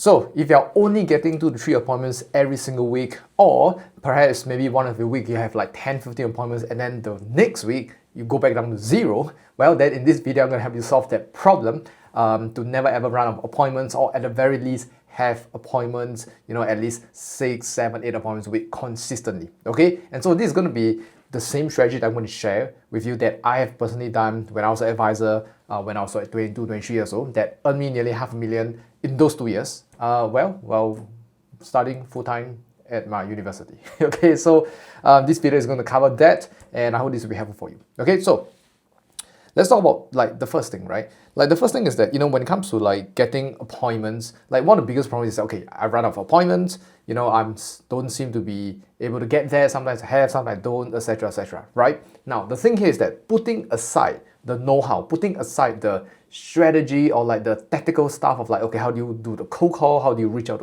So if you're only getting 2 to 3 appointments every single week, or perhaps maybe one of the week you have like 10, 15 appointments, and then the next week you go back down to 0, well then in this video I'm going to help you solve that problem to never ever run out of appointments, or at the very least have appointments, at least 6, 7, 8 appointments a week consistently, okay? And so this is going to be the same strategy that I'm going to share with you that I have personally done when I was an advisor, when I was at 22, 23 years old, that earned me nearly $500,000 in those 2 years, while studying full-time at my university. Okay, so this video is going to cover that, and I hope this will be helpful for you. Okay, so let's talk about like the first thing, right? Like the first thing is that, when it comes to like getting appointments, like one of the biggest problems is that, okay, I run out of appointments, I don't seem to be able to get there. Sometimes I have, sometimes I don't, etc., right? Now, the thing here is that putting aside the know-how, putting aside the strategy or like the tactical stuff of like, okay, how do you do the cold call? How do you reach out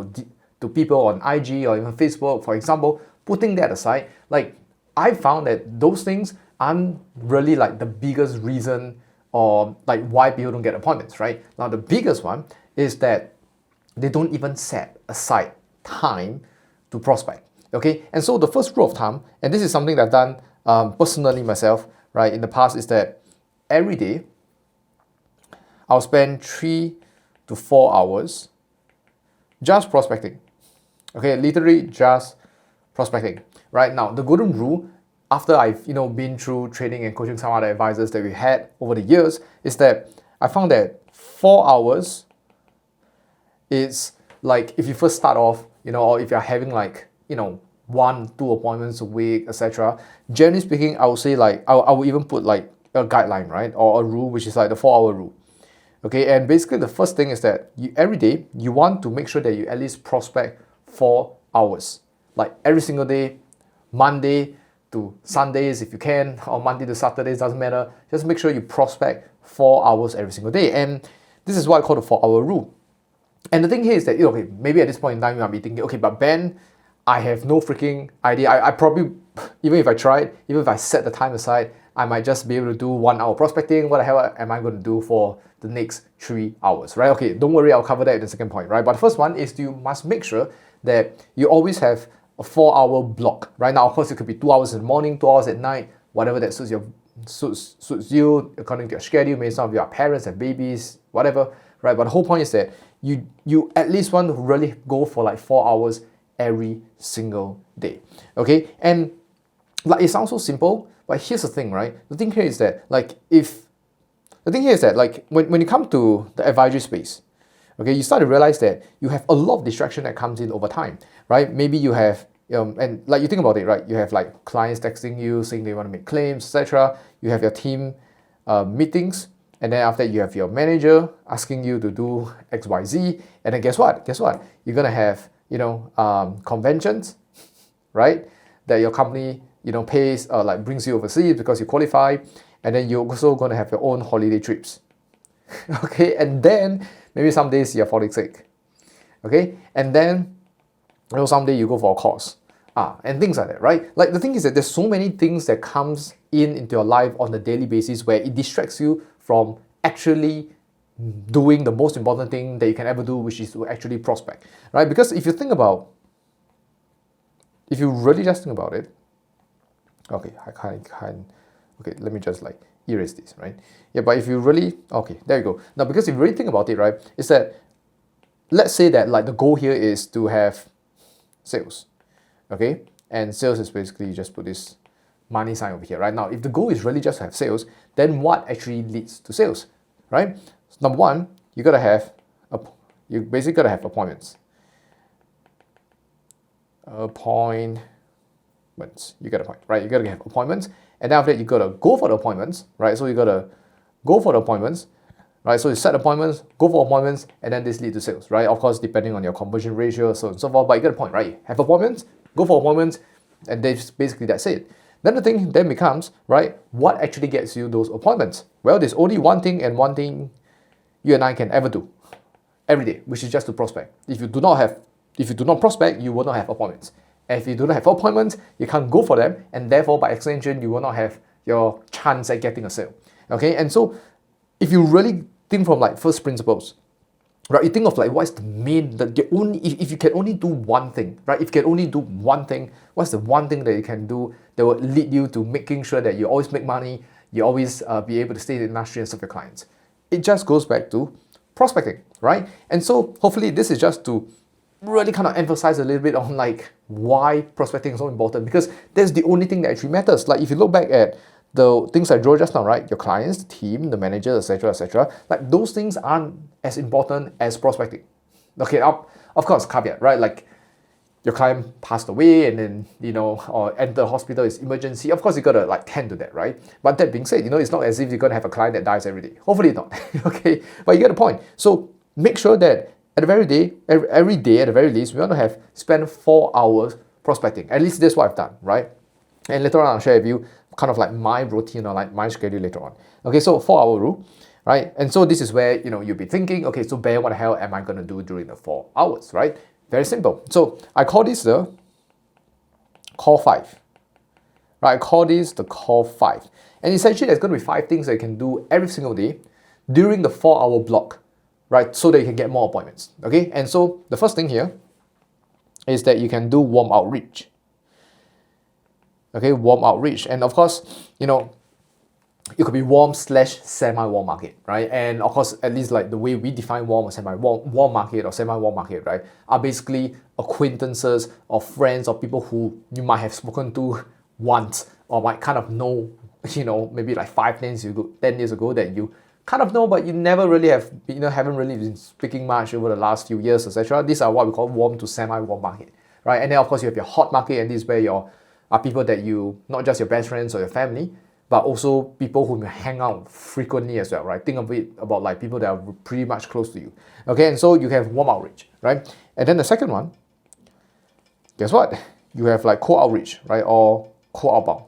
to people on IG or even Facebook, for example? Putting that aside, like I found that those things aren't really like the biggest reason or like why people don't get appointments, right? Now, the biggest one is that they don't even set aside time to prospect, okay? And so the first rule of thumb, and this is something that I've done personally myself, right, in the past, is that every day I'll spend 3 to 4 hours just prospecting, okay? Literally just prospecting. Right now, the golden rule, after I've been through training and coaching some other advisors that we had over the years, is that I found that 4 hours is like, if you first start off, or if you're having like 1, 2 appointments a week, etc. Generally speaking, I would say like I would even put like a guideline, right, or a rule, which is like the 4-hour rule. Okay, and basically the first thing is that every day you want to make sure that you at least prospect 4 hours, like every single day, Monday to Sundays if you can, or Monday to Saturdays, doesn't matter. Just make sure you prospect 4 hours every single day. And this is what I call the 4-hour rule. And the thing here is that, okay, maybe at this point in time you might be thinking, okay, but Ben, I have no freaking idea. I probably, even if I tried, even if I set the time aside, I might just be able to do 1 hour prospecting. What the hell am I going to do for the next 3 hours, right? Okay, don't worry, I'll cover that in the second point, right? But the first one is you must make sure that you always have a 4-hour block. Right now, of course, it could be 2 hours in the morning, 2 hours at night, whatever that suits you according to your schedule. Maybe some of you are parents and babies, whatever, right? But the whole point is that you at least want to really go for like 4 hours every single day, okay? And like it sounds so simple, but here's the thing, right? The thing here is that when you come to the advisory space, okay, you start to realize that you have a lot of distraction that comes in over time, right? Maybe you have, and like you think about it, right? You have like clients texting you saying they want to make claims, etc. You have your team meetings, and then after that you have your manager asking you to do X, Y, Z, and then guess what? You're gonna have conventions, right? That your company pays like brings you overseas because you qualify, and then you're also gonna have your own holiday trips. Okay, and then maybe some days you're falling sick, okay, and then someday you go for a course, and things like that, right? Like the thing is that there's so many things that comes into your life on a daily basis where it distracts you from actually doing the most important thing that you can ever do, which is to actually prospect, right? Because if you really just think about it, okay, I can't. Okay, let me just like erase this, right? Yeah, but if you really, okay, there you go. Now, because if you really think about it, right, is that, let's say that like the goal here is to have sales, okay? And sales is basically, you just put this money sign over here, right? Now, if the goal is really just to have sales, then what actually leads to sales, right? So number one, you basically gotta have appointments. You get a point, right? You gotta have appointments, and then after that you gotta go for the appointments, right? So you gotta go for the appointments, right? So you set appointments, go for appointments, and then this leads to sales, right? Of course, depending on your conversion ratio, so on and so forth, but you get a point, right? Have appointments, go for appointments, and basically that's it. Then the thing then becomes, right, what actually gets you those appointments? Well, there's only one thing and one thing you and I can ever do every day, which is just to prospect. If you do not prospect, you will not have appointments. And if you do not have appointments, you can't go for them, and therefore by extension, you will not have your chance at getting a sale. Okay, and so if you really think from like first principles, right? You think of like what's the main, the only, if you can only do one thing, right? If you can only do one thing, what's the one thing that you can do that will lead you to making sure that you always make money, you always be able to stay in the industry and serve your clients? It just goes back to prospecting, right? And so hopefully this is just to really kind of emphasize a little bit on like why prospecting is so important, because that's the only thing that actually matters. Like if you look back at the things I drew just now, right? Your clients, the team, the manager, etc., like those things aren't as important as prospecting. Okay, of course, caveat, right? Like your client passed away and then, or enter hospital, is emergency. Of course, you gotta like tend to that, right? But that being said, it's not as if you're gonna have a client that dies every day. Hopefully not, okay? But you get the point. So make sure that at the very day, every day at the very least, we want to spend 4 hours prospecting. At least that's what I've done, right? And later on, I'll share with you kind of like my routine or like my schedule later on. Okay, so 4-hour rule, right? And so this is where, you'll be thinking, okay, so Ben, what the hell am I going to do during the 4 hours, right? Very simple. So I call this the call 5, right? I call this the call 5. And essentially, there's going to be 5 things that you can do every single day during the 4-hour block, right? So that you can get more appointments, okay? And so the first thing here is that you can do warm outreach. Okay, warm outreach. And of course, it could be warm / semi-warm market, right? And of course, at least like the way we define warm or semi-warm market or semi-warm market, right, are basically acquaintances or friends or people who you might have spoken to once or might kind of know, maybe like 10 years ago that you kind of know, but you never really have, haven't really been speaking much over the last few years, etc. These are what we call warm to semi-warm market, right? And then of course you have your hot market, and this is where are people that you, not just your best friends or your family, but also people who hang out frequently as well, right? Think of it about like people that are pretty much close to you. Okay, and so you have warm outreach, right? And then the second one, guess what? You have like cold outreach, right? Or cold outbound,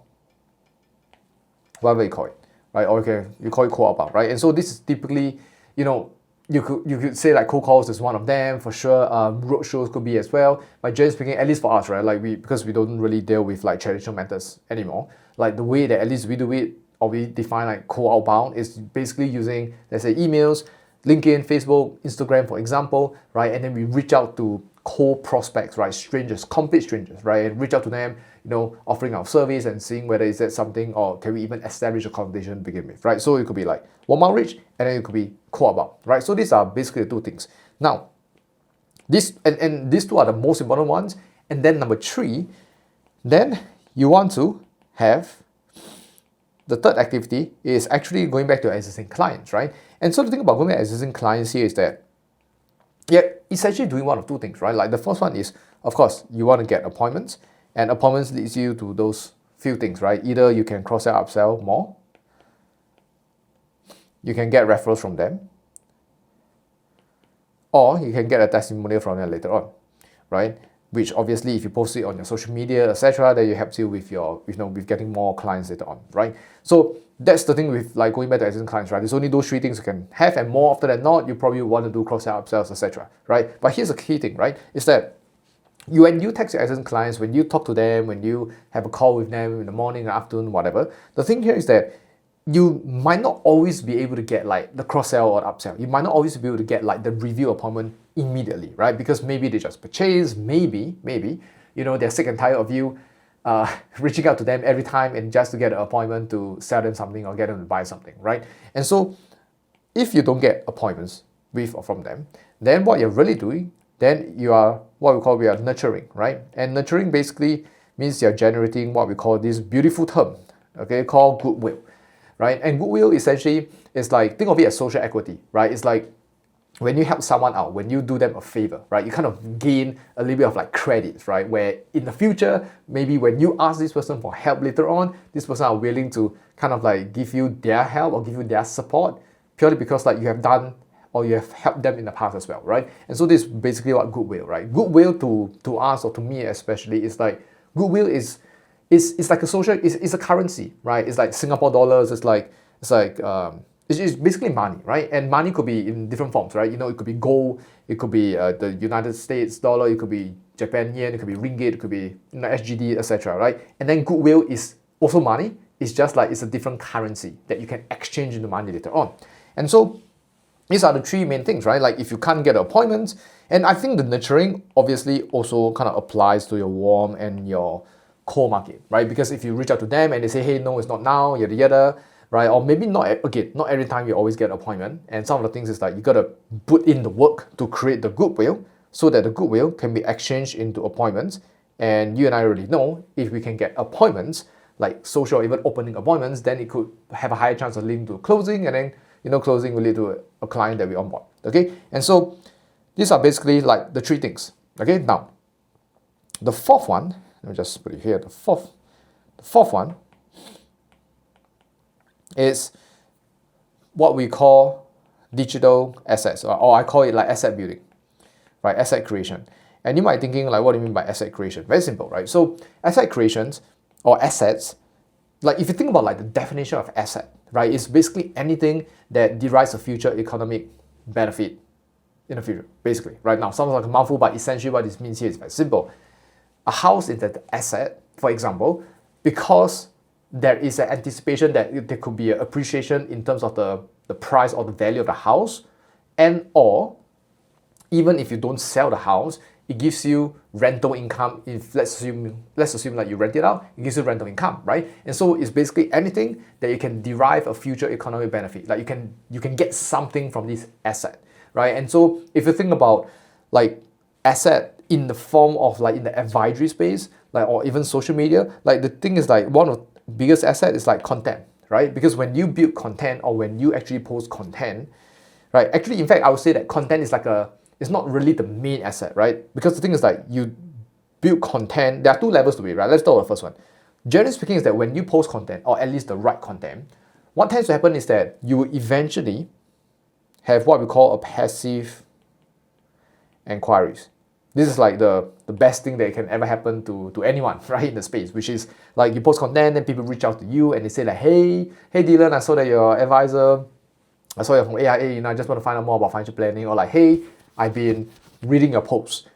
whatever you call it, right? Or you call it cold outbound, right? And so this is typically, you could say like cold calls is one of them for sure. Road shows could be as well. But generally speaking, at least for us, right? Like because we don't really deal with like traditional methods anymore. Like the way that at least we do it, or we define like cold outbound, is basically using, let's say, emails, LinkedIn, Facebook, Instagram, for example, right? And then we reach out to cold prospects, right? Strangers, complete strangers, right? And reach out to them, offering our service and seeing whether is that something, or can we even establish a conversation to begin with, right? So it could be like warm outreach, and then it could be cold outbound, right? So these are basically the 2 things. Now, these 2 are the most important ones. And then number 3, then you want to have the third activity is actually going back to existing clients, right? And so the thing about going back to existing clients here is that, essentially doing one of 2 things, right? Like the first one is, of course, you want to get appointments, and appointments leads you to those few things, right? Either you can cross-sell, upsell more, you can get referrals from them, or you can get a testimonial from them later on, right? Which obviously, if you post it on your social media, etc., then it helps you with your, with getting more clients later on, right? So that's the thing with like going back to existing clients, right? There's only those 3 things you can have, and more often than not, you probably want to do cross-sell, upsells, etc., right? But here's the key thing, right? Is that when you text your existing clients, when you talk to them, when you have a call with them in the morning, afternoon, whatever, the thing here is that you might not always be able to get like the cross-sell or upsell. You might not always be able to get like the review appointment immediately, right? Because maybe they just purchased, maybe, they're sick and tired of you reaching out to them every time and just to get an appointment to sell them something or get them to buy something, right? And so if you don't get appointments with or from them, then what you're really doing, then you are we are nurturing, right? And nurturing basically means you're generating what we call this beautiful term, okay, called goodwill, right? And goodwill essentially is like, think of it as social equity, right? It's like when you help someone out, when you do them a favor, right, you kind of gain a little bit of like credits, right? Where in the future, maybe when you ask this person for help later on, this person are willing to kind of like give you their help or give you their support purely because like you have done or you have helped them in the past as well, right? And so this is basically what goodwill, right? Goodwill to us, or to me especially, is like goodwill is like a social, it's a currency, right? It's like Singapore dollars, it's basically money, right? And money could be in different forms, right? It could be gold, it could be the United States dollar, it could be Japan yen, it could be ringgit, it could be SGD, etc., right? And then goodwill is also money. It's just like it's a different currency that you can exchange into money later on. And so These are the three main things, right? Like if you can't get appointments, and I think the nurturing obviously also kind of applies to your warm and your cold market, right? Because if you reach out to them and they say, hey, no, it's not now, yada yada, right? Or maybe not, again, not every time you always get an appointment. And some of the things is like you gotta put in the work to create the goodwill so that the goodwill can be exchanged into appointments. And you and I already know if we can get appointments, like social or even opening appointments, then it could have a higher chance of leading to closing, and then closing will lead to a client that we onboard. Okay, and so these are basically like the three things. Okay, now the fourth one, let me just put it here. The fourth one is what we call digital assets, or I call it like asset building, right? Asset creation. And you might be thinking like, what do you mean by asset creation? Very simple, right? So asset creations or assets, like if you think about like the definition of asset, right? It's basically anything that derives a future economic benefit in the future, basically, right? Now, sounds like a mouthful, but essentially what this means here is very simple. A house is an asset, for example, because there is an anticipation that there could be an appreciation in terms of the price or the value of the house, and or even if you don't sell the house, it gives you rental income. If let's assume like you rent it out, it gives you rental income, right? And so it's basically anything that you can derive a future economic benefit. Like you can get something from this asset, right? And so if you think about like asset in the form of like in the advisory space, like or even social media, like the thing is like one of the biggest asset is like content, right? Because when you build content or when you actually post content, right? Actually, in fact, I would say that content is like it's not really the main asset, right? Because the thing is like you build content, there are two levels to it, right? Let's start with the first one. Generally speaking is that when you post content, or at least the right content, what tends to happen is that you will eventually have what we call a passive inquiries. This is like the best thing that can ever happen to anyone, right, in the space, which is like you post content, then people reach out to you and they say like, hey Dylan, I saw that you're an advisor, I saw you're from AIA, I just want to find out more about financial planning, or like, hey, I've been reading your posts.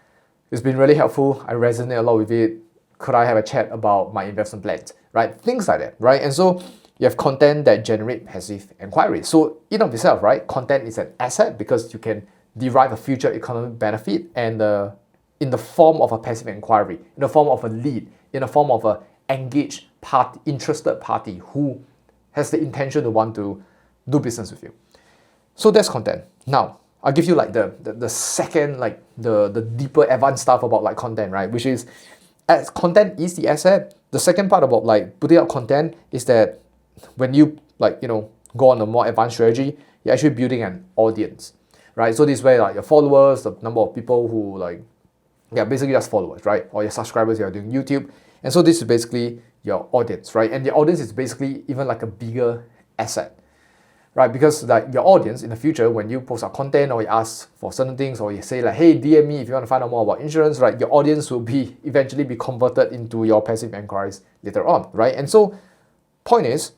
It's been really helpful. I resonate a lot with it. Could I have a chat about my investment plans, right? Things like that, right? And so you have content that generate passive inquiries. So in of itself, right, content is an asset because you can derive a future economic benefit and in the form of a passive inquiry, in the form of a lead, in the form of an engaged party, interested party who has the intention to want to do business with you. So that's content. Now, I'll give you like the second, like the deeper advanced stuff about like content, right? Which is, as content is the asset, the second part about like putting out content is that when you like, go on a more advanced strategy, you're actually building an audience, right? So this way like your followers, the number of people who like, basically just followers, right? Or your subscribers you're doing YouTube. And so this is basically your audience, right? And the audience is basically even like a bigger asset, right? Because like your audience in the future, when you post out content or you ask for certain things or you say like, hey, DM me if you want to find out more about insurance, right? Your audience will eventually be converted into your passive inquiries later on, right? And so point is,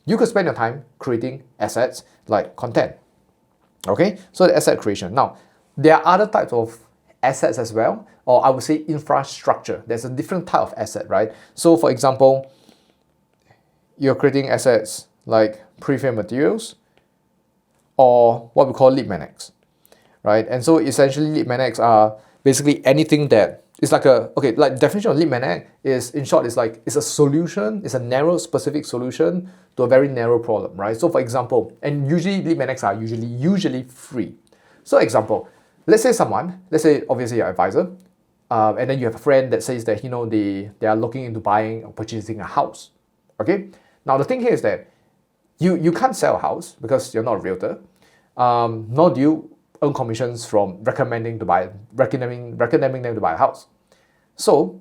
you could spend your time creating assets like content, okay? So the asset creation. Now, there are other types of assets as well, or I would say infrastructure. There's a different type of asset, right? So for example, you're creating assets like pre-frame materials or what we call lead magnets, right? And so essentially lead magnets are basically anything that is like like definition of lead magnet is, in short, it's a solution, it's a narrow specific solution to a very narrow problem, right? So for example, and usually lead magnets are usually free. So example, let's say obviously you're an advisor, and then you have a friend that says that they are looking into buying or purchasing a house. Okay, now the thing here is that you can't sell a house because you're not a realtor, nor do you earn commissions from recommending them to buy a house. So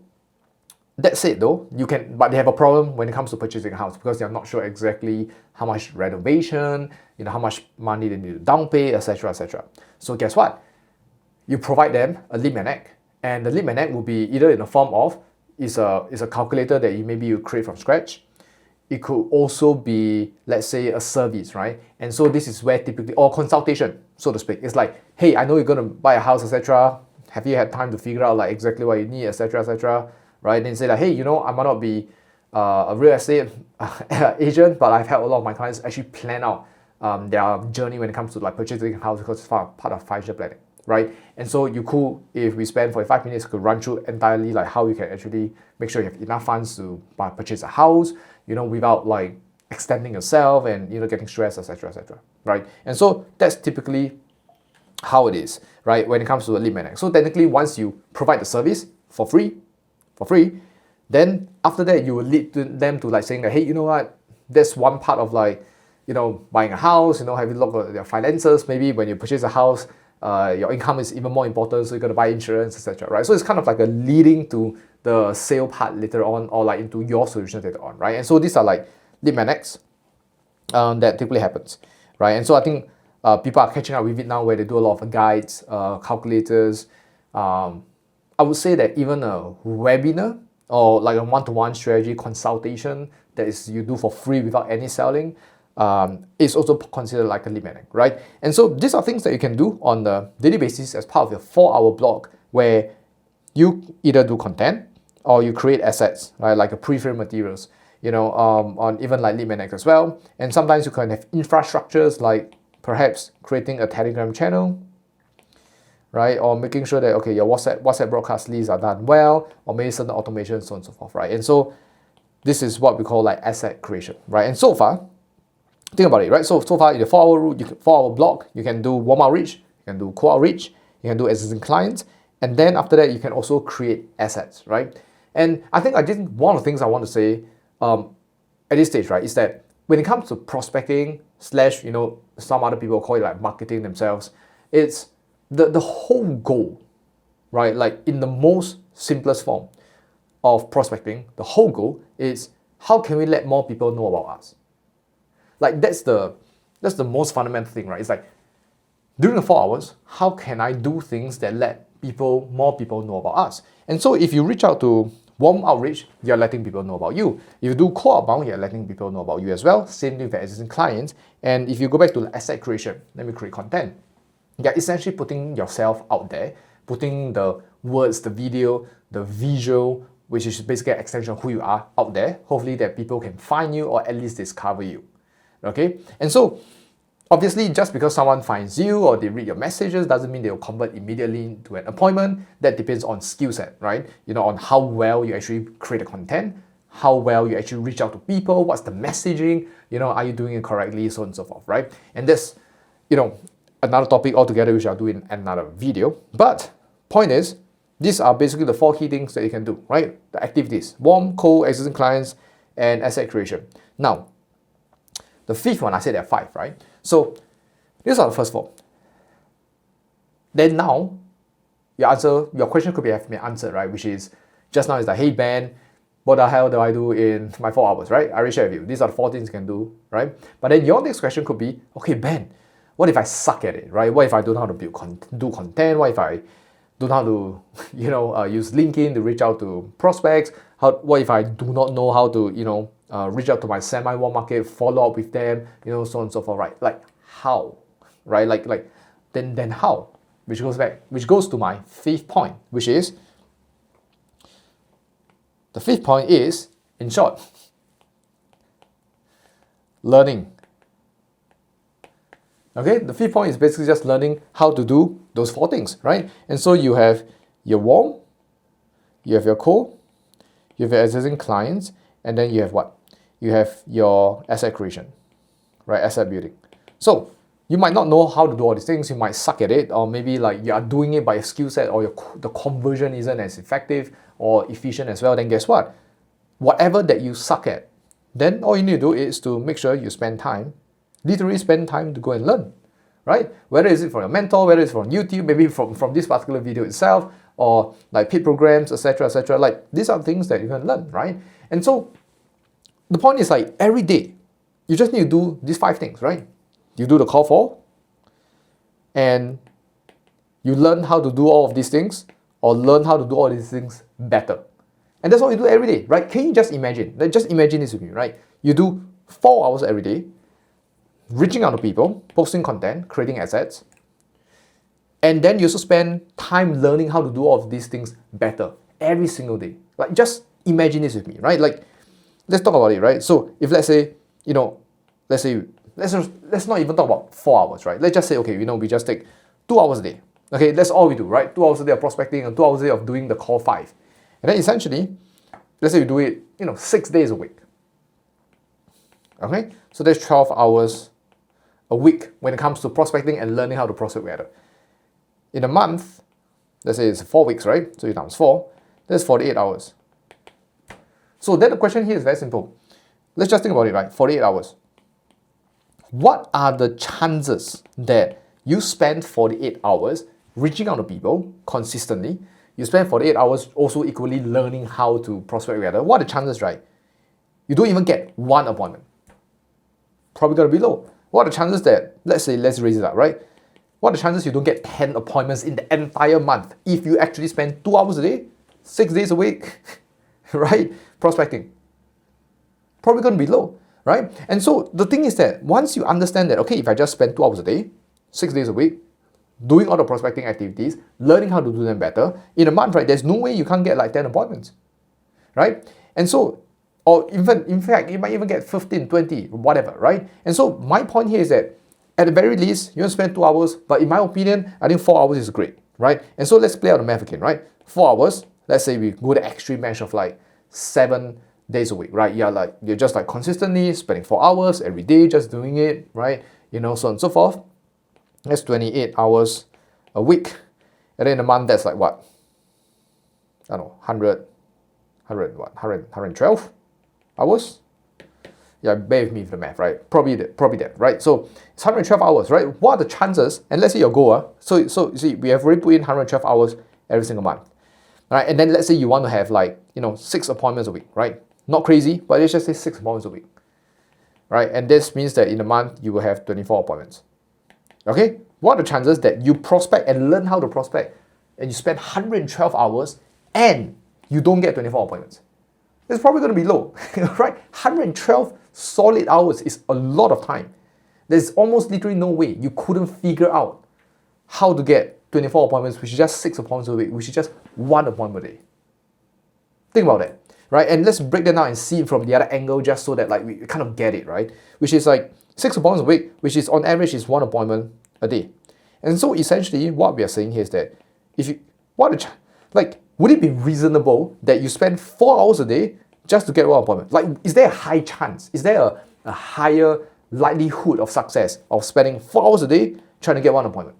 that said though, but they have a problem when it comes to purchasing a house because they're not sure exactly how much renovation, how much money they need to down pay, etc., etc. So guess what? You provide them a lead magnet, and the lead magnet will be either in the form of is a calculator that you create from scratch. It could also be, let's say, a service, right? And so this is where typically, or consultation, so to speak. It's like, hey, I know you're going to buy a house, etc. Have you had time to figure out like exactly what you need, etc., etc., right? Then say like, hey, I might not be a real estate agent, but I've helped a lot of my clients actually plan out their journey when it comes to like purchasing a house, because it's part of financial planning, right? And so you could, if we spend 45 minutes, could run through entirely like how you can actually make sure you have enough funds to purchase a house, without like extending yourself and getting stressed, etc., right? And so that's typically how it is, right? When it comes to a lead magnet. So technically, once you provide the service for free, then after that you will lead them to like saying that, hey, you know what? That's one part of like, buying a house. Have you looked at their finances? Maybe when you purchase a house, your income is even more important, so you got to buy insurance, etc. Right? So it's kind of like a leading to the sale part later on, or like into your solutions later on, right? And so these are like lead magnets that typically happens, right? And so I think people are catching up with it now, where they do a lot of guides, calculators. I would say that even a webinar or like a one-to-one strategy consultation that is you do for free without any selling is also considered like a lead magnet, right? And so these are things that you can do on a daily basis as part of your 4-hour block, where you either do content or you create assets, right? Like a pre-framed materials, on even like lead magnets as well. And sometimes you can have infrastructures like perhaps creating a Telegram channel, right? Or making sure that, okay, your WhatsApp broadcast leads are done well, or maybe certain automation, so on and so forth, right? And so this is what we call like asset creation, right? And so far, think about it, right? So far in the 4-hour block, you can do warm outreach, you can do cold outreach, you can do existing clients, and then after that, you can also create assets, right? And I think one of the things I want to say at this stage, right, is that when it comes to prospecting / some other people call it like marketing themselves, it's the whole goal, right? Like in the most simplest form of prospecting, the whole goal is how can we let more people know about us? Like that's the most fundamental thing, right? It's like during the 4 hours, how can I do things that let more people know about us? And so if you reach out to warm outreach, you're letting people know about you. If you do cold outbound, you're letting people know about you as well. Same thing with existing clients. And if you go back to asset creation, let me create content. You're essentially putting yourself out there, putting the words, the video, the visual, which is basically an extension of who you are, out there. Hopefully that people can find you or at least discover you. Okay? And so obviously, just because someone finds you or they read your messages doesn't mean they'll convert immediately to an appointment. That depends on skill set, right? On how well you actually create the content, how well you actually reach out to people, what's the messaging, are you doing it correctly, so on and so forth, right? And that's, another topic altogether, which I'll do in another video. But point is, these are basically the 4 key things that you can do, right? The activities: warm, cold, existing clients, and asset creation. Now, the 5th one, I said there are 5, right? So these are the first 4. Then now, your question could have been answered, right? Which is, just now is like, hey Ben, what the hell do I do in my 4 hours, right? I already shared with you. These are the 4 things you can do, right? But then your next question could be, okay Ben, what if I suck at it, right? What if I don't know how to do content? What if I don't know how to, use LinkedIn to reach out to prospects? What if I do not know how to, reach out to my semi-warm market, follow up with them, so on and so forth, right? Like how, right? Like then how? Which goes to my 5th point, which is, the 5th point is, in short, learning. Okay, the 5th point is basically just learning how to do those 4 things, right? And so you have your warm, you have your cold, you have your existing clients, and then you have what? You have your asset creation, right? Asset building. So you might not know how to do all these things. You might suck at it, or maybe like you are doing it by a skill set, or the conversion isn't as effective or efficient as well. Then guess what? Whatever that you suck at, then all you need to do is to make sure you spend time, literally spend time to go and learn, right? Whether it's from your mentor, whether it's from YouTube, maybe from this particular video itself, or like paid programs, etc., etc. Like these are things that you can learn, right? And so the point is like every day, you just need to do these 5 things, right? You do the call for, and you learn how to do all of these things, or learn how to do all these things better. And that's what you do every day, right? Can you just imagine? Just imagine this with me, right? You do 4 hours every day, reaching out to people, posting content, creating assets, and then you also spend time learning how to do all of these things better every single day. Like just imagine this with me, right? Like let's talk about it, right? So if let's say let's not even talk about 4 hours, right? Let's just say, okay, we just take 2 hours a day. Okay, that's all we do, right? 2 hours a day of prospecting and 2 hours a day of doing the call 5. And then essentially, let's say you do it, 6 days a week. Okay, so that's 12 hours a week when it comes to prospecting and learning how to prospect better. In a month, let's say it's 4 weeks, right? So you times 4, that's 48 hours. So then the question here is very simple. Let's just think about it, right? 48 hours. What are the chances that you spend 48 hours reaching out to people consistently? You spend 48 hours also equally learning how to prospect better. What are the chances, right? You don't even get one appointment. Probably gonna be low. What are the chances that, let's raise it up, right? What are the chances you don't get 10 appointments in the entire month if you actually spend 2 hours a day, 6 days a week, right? Prospecting. Probably gonna be low, right? And so the thing is that once you understand that, okay, if I just spend 2 hours a day, 6 days a week, doing all the prospecting activities, learning how to do them better, in a month, right, there's no way you can't get like 10 appointments, right? And so, or even, in fact, you might even get 15, 20, whatever, right? And so my point here is that at the very least, you don't spend 2 hours, but in my opinion, I think 4 hours is great, right? And so let's play out the math again, right? 4 hours, let's say we go the extreme measure of like 7 days a week, right? You're just like consistently spending 4 hours every day, just doing it, right? So on and so forth. That's 28 hours a week. And then in a month, that's like what? I don't know, 112 hours? Yeah, bear with me with the math, right? Probably that, right? So it's 112 hours, right? What are the chances? And let's say your goal, so you see, we have already put in 112 hours every single month, right? And then let's say you want to have like, 6 appointments a week, right? Not crazy, but let's just say 6 appointments a week, right? And this means that in a month, you will have 24 appointments. Okay, what are the chances that you prospect and learn how to prospect and you spend 112 hours and you don't get 24 appointments? It's probably going to be low, right? 112 solid hours is a lot of time. There's almost literally no way you couldn't figure out how to get 24 appointments, which is just 6 appointments a week, which is just 1 appointment a day. Think about that, right? And let's break that down and see it from the other angle just so that like we kind of get it, right? Which is like 6 appointments a week, which is on average is 1 appointment a day. And so essentially what we are saying here is that would it be reasonable that you spend 4 hours a day just to get 1 appointment? Like, is there a high chance? Is there a higher likelihood of success of spending 4 hours a day trying to get 1 appointment?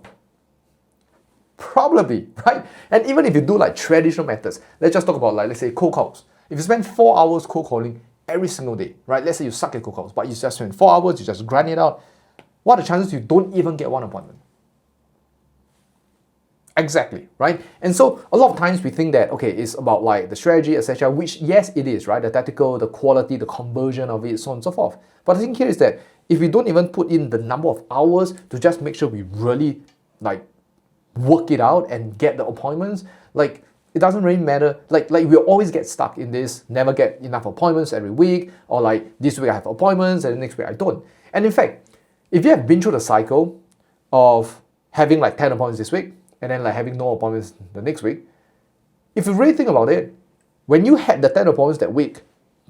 Probably, right? And even if you do like traditional methods, let's just talk about like, let's say cold calls. If you spend 4 hours cold calling every single day, right? Let's say you suck at cold calls, but you just spend 4 hours, you just grind it out. What are the chances you don't even get 1 appointment? Exactly, right? And so a lot of times we think that, okay, it's about like the strategy, etc., which yes, it is, right? The tactical, the quality, the conversion of it, so on and so forth. But the thing here is that if we don't even put in the number of hours to just make sure we really like work it out and get the appointments, like it doesn't really matter. Like we'll always get stuck in this, never get enough appointments every week, or like this week I have appointments and the next week I don't. And in fact, if you have been through the cycle of having like 10 appointments this week, and then like having no appointments the next week, if you really think about it, when you had the 10 appointments that week,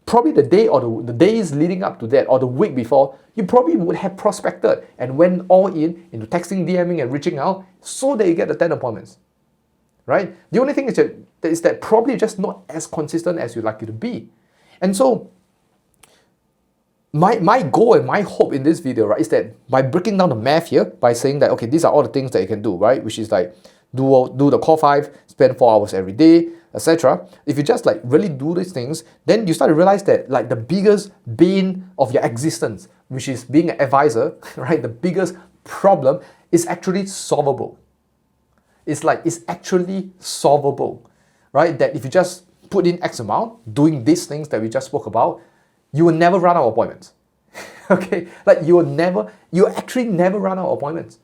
probably the day or the days leading up to that or the week before, you probably would have prospected and went all into texting, DMing and reaching out so that you get the 10 appointments, right? The only thing is that probably just not as consistent as you'd like it to be. And so my goal and my hope in this video, right, is that by breaking down the math here, by saying that, okay, these are all the things that you can do, right, which is like do the call 5, spend 4 hours every day, etc. If you just like really do these things, then you start to realize that like the biggest bane of your existence, which is being an advisor, right, the biggest problem is actually solvable. It's actually solvable, right? That if you just put in X amount, doing these things that we just spoke about, you will never run out of appointments. Okay, like you actually never run out of appointments.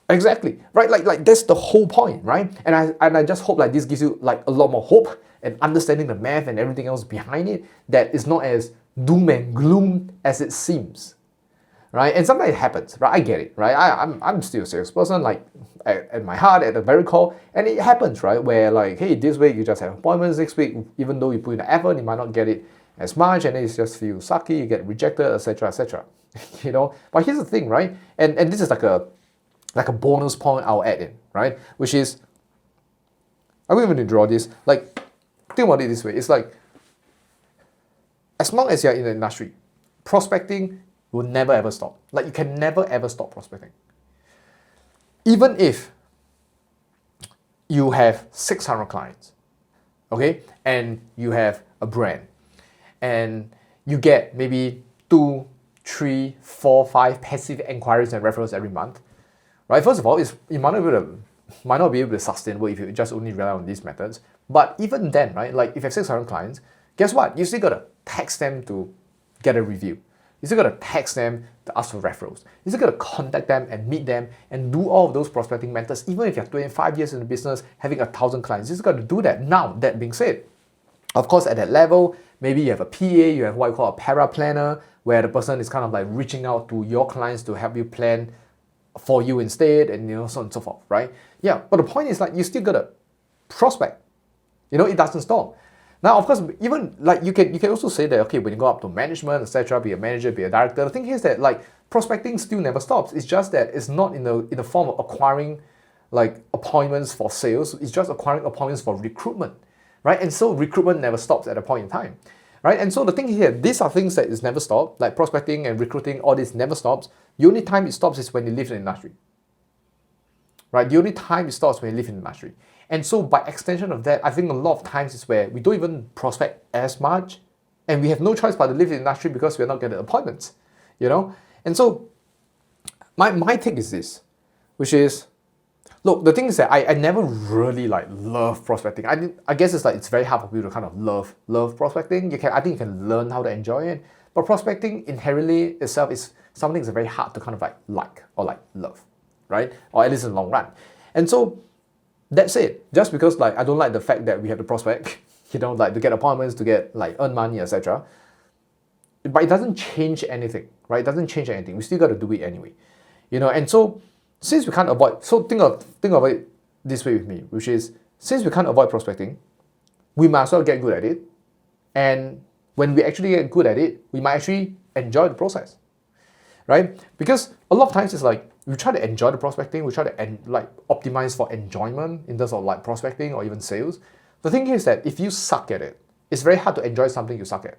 Exactly, right? Like that's the whole point, right? And I just hope like this gives you like a lot more hope and understanding the math and everything else behind it, that it's not as doom and gloom as it seems, right? And sometimes it happens, right? I get it, right? I'm still a salesperson, like at my heart, at the very core, and it happens, right? Where like, hey, this week you just have appointments, next week, even though you put in the effort, you might not get it. as much, and then you just feel sucky, you get rejected, etc., etc. You know, but here's the thing, right? And this is like a bonus point I'll add in, right? Which is, I'm going to draw this. Like, think about it this way: it's like, as long as you're in the industry, prospecting will never ever stop. Like, you can never ever stop prospecting. Even if you have 600 clients, okay, and you have a brand, and you get maybe 2, 3, 4, 5 passive inquiries and referrals every month, right? First of all, it might not be able to sustainable if you just only rely on these methods. But even then, right, like if you have 600 clients, guess what? You still gotta text them to get a review. You still gotta text them to ask for referrals. You still gotta contact them and meet them and do all of those prospecting methods. Even if you're 25 years in the business, having 1,000 clients, you still gotta do that. Now, that being said, of course, at that level, maybe you have a PA, you have what you call a para planner, where the person is kind of like reaching out to your clients to help you plan for you instead, and so on and so forth, right? Yeah, but the point is, like, you still gotta prospect. It doesn't stop. Now, of course, even like you can also say that, okay, when you go up to management, etc., be a manager, be a director, the thing is that like prospecting still never stops. It's just that it's not in the form of acquiring like appointments for sales. It's just acquiring appointments for recruitment, right? And so recruitment never stops at a point in time, right? And so the thing here, these are things that is never stop, like prospecting and recruiting, all this never stops. The only time it stops is when you leave the industry, right? The only time it stops when you leave in the industry. And so by extension of that, I think a lot of times is where we don't even prospect as much, and we have no choice but to leave the industry because we're not getting appointments, And so my take is this, which is, look, the thing is that I never really like love prospecting. I guess it's like it's very hard for people to kind of love prospecting. I think you can learn how to enjoy it, but prospecting inherently itself is something that's very hard to kind of like or like love, right? Or at least in the long run. And so that's it. Just because like I don't like the fact that we have to prospect, like to get appointments, to get like earn money, etc. But it doesn't change anything, right? It doesn't change anything. We still got to do it anyway, And so since we can't avoid, so think of it this way with me, which is since we can't avoid prospecting, we might as well get good at it. And when we actually get good at it, we might actually enjoy the process, right? Because a lot of times it's like we try to enjoy the prospecting, we try to optimize for enjoyment in terms of like prospecting or even sales. The thing is that if you suck at it, it's very hard to enjoy something you suck at.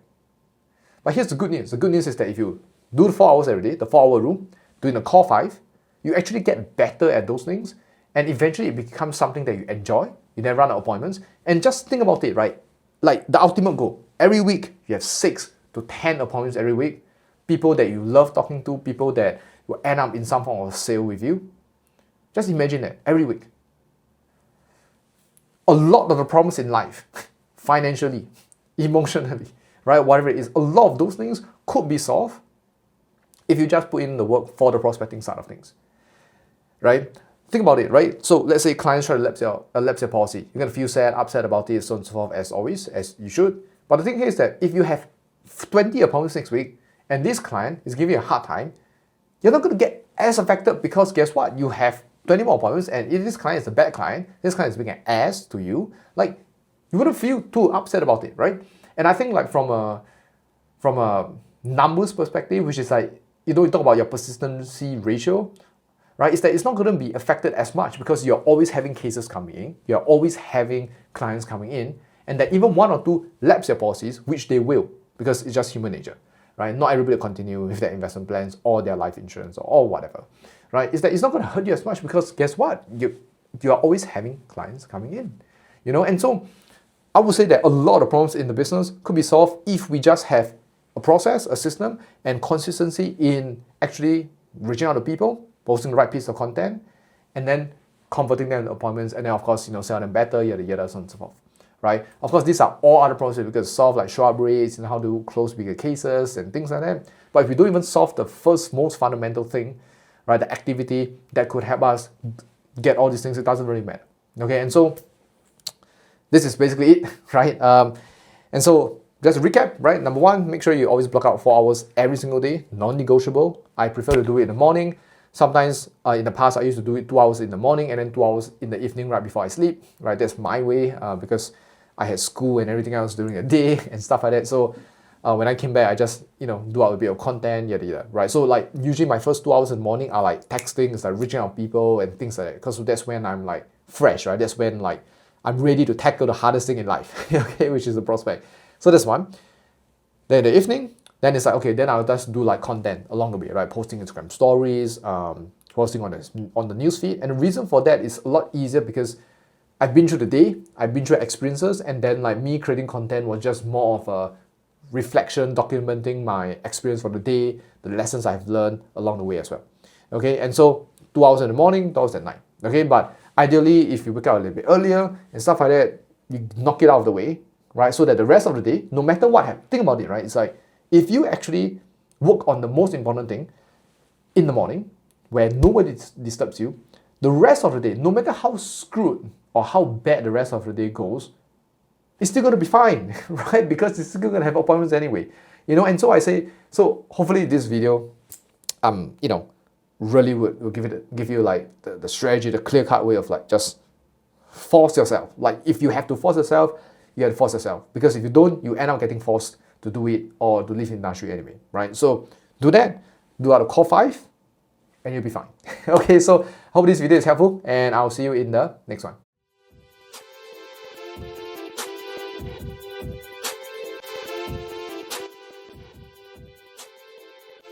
But here's the good news. The good news is that if you do the 4 hours every day, the 4-hour rule, doing the core 5, you actually get better at those things, and eventually it becomes something that you enjoy. You never run out of appointments. And just think about it, right? Like the ultimate goal. Every week, you have 6 to 10 appointments every week. People that you love talking to, people that will end up in some form of sale with you. Just imagine that every week. A lot of the problems in life, financially, emotionally, right, whatever it is, a lot of those things could be solved if you just put in the work for the prospecting side of things, right? Think about it, right? So let's say clients try to lapse your policy. You're going to feel sad, upset about it, so on and so forth, as always, as you should. But the thing here is that if you have 20 appointments next week and this client is giving you a hard time, you're not going to get as affected because guess what? You have 20 more appointments, and if this client is a bad client, this client is being an ass to you, like you wouldn't feel too upset about it, right? And I think like from a numbers perspective, which is like, you talk about your persistency ratio, right? Is that it's not going to be affected as much because you're always having cases coming in, you're always having clients coming in, and that even 1 or 2 lapse your policies, which they will, because it's just human nature, right? Not everybody will continue with their investment plans or their life insurance or whatever, right? Is that it's not going to hurt you as much because guess what? You are always having clients coming in, And so I would say that a lot of problems in the business could be solved if we just have a process, a system, and consistency in actually reaching out to people, posting the right piece of content, and then converting them into appointments, and then of course, sell them better, yada yada, so on and so forth, right? Of course, these are all other problems we can solve, like show-up rates and how to close bigger cases and things like that. But if we don't even solve the first most fundamental thing, right, the activity that could help us get all these things, it doesn't really matter. Okay, and so this is basically it, right? And so just to recap, right? Number 1, make sure you always block out 4 hours every single day, non-negotiable. I prefer to do it in the morning. Sometimes in the past, I used to do it 2 hours in the morning and then 2 hours in the evening right before I sleep, right? That's my way because I had school and everything else during the day and stuff like that. So when I came back, I just, do out a bit of content, yada yada, right? So like usually my first 2 hours in the morning are like texting, it's like reaching out to people and things like that. Because that's when I'm like fresh, right? That's when like I'm ready to tackle the hardest thing in life, okay, which is the prospect. So that's one. Then in the evening, then it's like, okay, then I'll just do like content along the way, right? Posting Instagram stories, posting on the newsfeed. And the reason for that is a lot easier because I've been through the day, I've been through experiences, and then like me creating content was just more of a reflection, documenting my experience for the day, the lessons I've learned along the way as well. Okay, and so 2 hours in the morning, 2 hours at night. Okay, but ideally, if you wake up a little bit earlier and stuff like that, you knock it out of the way, right? So that the rest of the day, no matter what happens, think about it, right? It's like if you actually work on the most important thing in the morning, where nobody disturbs you, the rest of the day, no matter how screwed or how bad the rest of the day goes, it's still going to be fine, right? Because it's still going to have appointments anyway, And so I say, so hopefully this video, really will give you like the strategy, the clear-cut way of like just force yourself. Like if you have to force yourself, you have to force yourself. Because if you don't, you end up getting forced to do it or to leave the industry anyway, right? So do that, do out of core 5, and you'll be fine. Okay, so hope this video is helpful, and I'll see you in the next one.